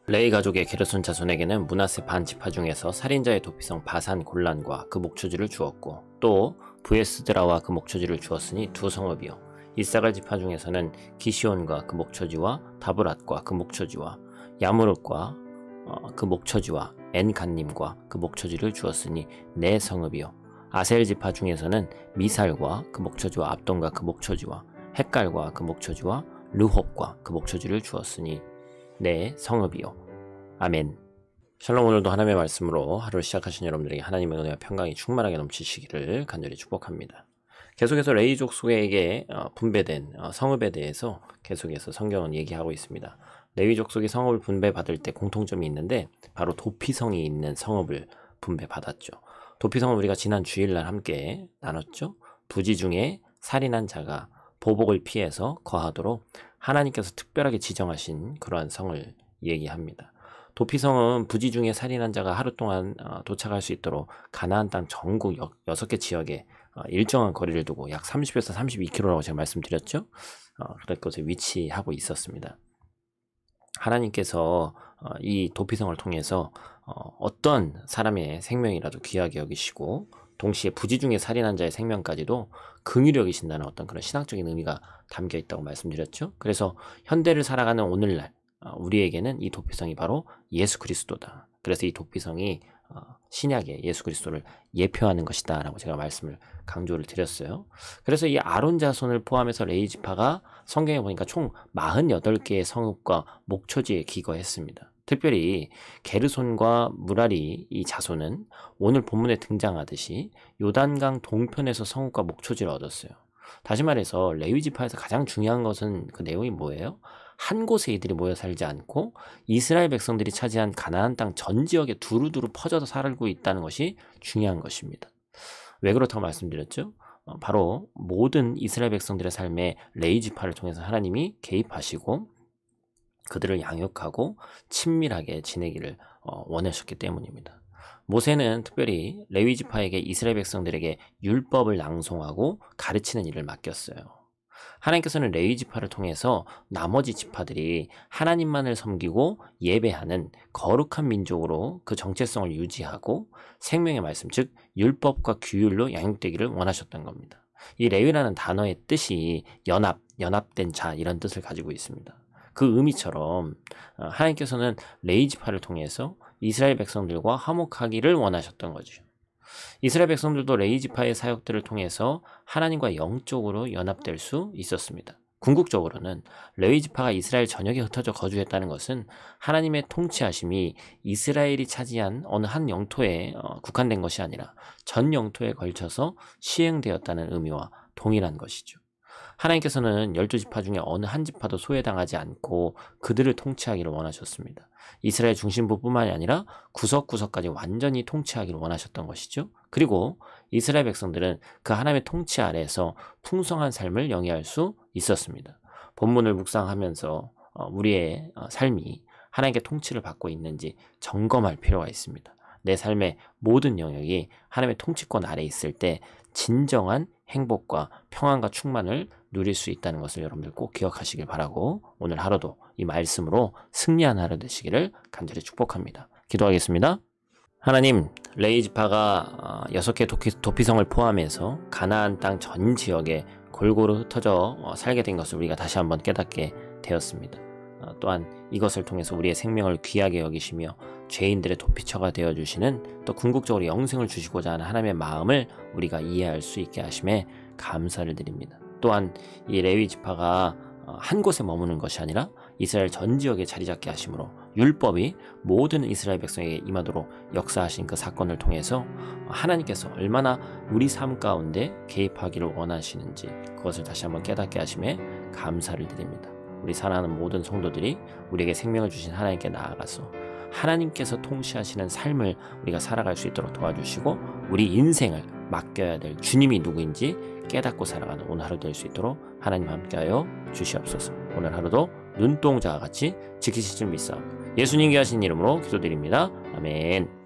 레위 가족의 게르손 자손에게는 므낫세 반지파 중에서 살인자의 도피성 바산 골란과 그 목초지를 주었고, 또 브에스드라와 그 목초지를 주었으니 두 성읍이요. 이사갈 지파 중에서는 기시온과 그 목초지와 다브랏과 그 목초지와 야무릇과 그 목초지와 엔간님과 그 목초지를 주었으니 네 성읍이요. 아셀 지파 중에서는 미살과 그 목초지와 압돈과 그 목초지와 헷갈과 그 목초지와 르홉과 그 목초지를 주었으니 네 성읍이요. 아멘. 샬롬. 오늘도 하나님의 말씀으로 하루를 시작하신 여러분들에게 하나님의 은혜와 평강이 충만하게 넘치시기를 간절히 축복합니다. 계속해서 레위 족속에게 분배된 성읍에 대해서 계속해서 성경은 얘기하고 있습니다. 레위 족속이 성읍을 분배받을 때 공통점이 있는데 바로 도피성이 있는 성읍을 분배받았죠. 도피성은 우리가 지난 주일날 함께 나눴죠. 부지 중에 살인한 자가 보복을 피해서 거하도록 하나님께서 특별하게 지정하신 그러한 성을 얘기합니다. 도피성은 부지 중에 살인한 자가 하루 동안 도착할 수 있도록 가나안 땅 전국 6개 지역에 일정한 거리를 두고 약 30에서 32km라고 제가 말씀드렸죠. 그럴 곳에 위치하고 있었습니다. 하나님께서 이 도피성을 통해서 어떤 사람의 생명이라도 귀하게 여기시고 동시에 부지 중에 살인한 자의 생명까지도 긍휼히 여기신다는 어떤 그런 신학적인 의미가 담겨 있다고 말씀드렸죠. 그래서 현대를 살아가는 오늘날 우리에게는 이 도피성이 바로 예수 그리스도다. 그래서 이 도피성이 신약의 예수 그리스도를 예표하는 것이다 라고 제가 말씀을 강조를 드렸어요. 그래서 이 아론 자손을 포함해서 레위 지파가 성경에 보니까 총 48개의 성읍과 목초지에 기거했습니다. 특별히 게르손과 무라리 이 자손은 오늘 본문에 등장하듯이 요단강 동편에서 성읍과 목초지를 얻었어요. 다시 말해서 레위 지파에서 가장 중요한 것은 그 내용이 뭐예요? 한 곳에 이들이 모여 살지 않고 이스라엘 백성들이 차지한 가나안 땅 전 지역에 두루두루 퍼져서 살고 있다는 것이 중요한 것입니다. 왜 그렇다고 말씀드렸죠? 바로 모든 이스라엘 백성들의 삶에 레위 지파를 통해서 하나님이 개입하시고 그들을 양육하고 친밀하게 지내기를 원하셨기 때문입니다. 모세는 특별히 레위 지파에게 이스라엘 백성들에게 율법을 낭송하고 가르치는 일을 맡겼어요. 하나님께서는 레위 지파를 통해서 나머지 지파들이 하나님만을 섬기고 예배하는 거룩한 민족으로 그 정체성을 유지하고 생명의 말씀, 즉 율법과 규율로 양육되기를 원하셨던 겁니다. 이 레위라는 단어의 뜻이 연합된 자 이런 뜻을 가지고 있습니다. 그 의미처럼 하나님께서는 레위 지파를 통해서 이스라엘 백성들과 화목하기를 원하셨던 거죠. 이스라엘 백성들도 레위 지파의 사역들을 통해서 하나님과 영적으로 연합될 수 있었습니다. 궁극적으로는 레위 지파가 이스라엘 전역에 흩어져 거주했다는 것은 하나님의 통치하심이 이스라엘이 차지한 어느 한 영토에 국한된 것이 아니라 전 영토에 걸쳐서 시행되었다는 의미와 동일한 것이죠. 하나님께서는 12지파 중에 어느 한 지파도 소외당하지 않고 그들을 통치하기를 원하셨습니다. 이스라엘 중심부뿐만이 아니라 구석구석까지 완전히 통치하기를 원하셨던 것이죠. 그리고 이스라엘 백성들은 그 하나님의 통치 아래에서 풍성한 삶을 영위할 수 있었습니다. 본문을 묵상하면서 우리의 삶이 하나님께 통치를 받고 있는지 점검할 필요가 있습니다. 내 삶의 모든 영역이 하나님의 통치권 아래에 있을 때 진정한 행복과 평안과 충만을 누릴 수 있다는 것을 여러분들 꼭 기억하시길 바라고 오늘 하루도 이 말씀으로 승리한 하루 되시기를 간절히 축복합니다. 기도하겠습니다. 하나님, 레위 지파가 6개 도피성을 포함해서 가나안 땅 전 지역에 골고루 흩어져 살게 된 것을 우리가 다시 한번 깨닫게 되었습니다. 또한 이것을 통해서 우리의 생명을 귀하게 여기시며 죄인들의 도피처가 되어주시는 또 궁극적으로 영생을 주시고자 하는 하나님의 마음을 우리가 이해할 수 있게 하심에 감사를 드립니다. 또한 이 레위 지파가 한 곳에 머무는 것이 아니라 이스라엘 전 지역에 자리 잡게 하심으로 율법이 모든 이스라엘 백성에게 임하도록 역사하신 그 사건을 통해서 하나님께서 얼마나 우리 삶 가운데 개입하기를 원하시는지 그것을 다시 한번 깨닫게 하심에 감사를 드립니다. 우리 사랑하는 모든 성도들이 우리에게 생명을 주신 하나님께 나아가서 하나님께서 통치하시는 삶을 우리가 살아갈 수 있도록 도와주시고 우리 인생을 맡겨야 될 주님이 누구인지 깨닫고 살아가는 오늘 하루 될 수 있도록 하나님 함께하여 주시옵소서. 오늘 하루도 눈동자와 같이 지키실 줄 믿사옵니다. 예수님께 하신 이름으로 기도드립니다. 아멘.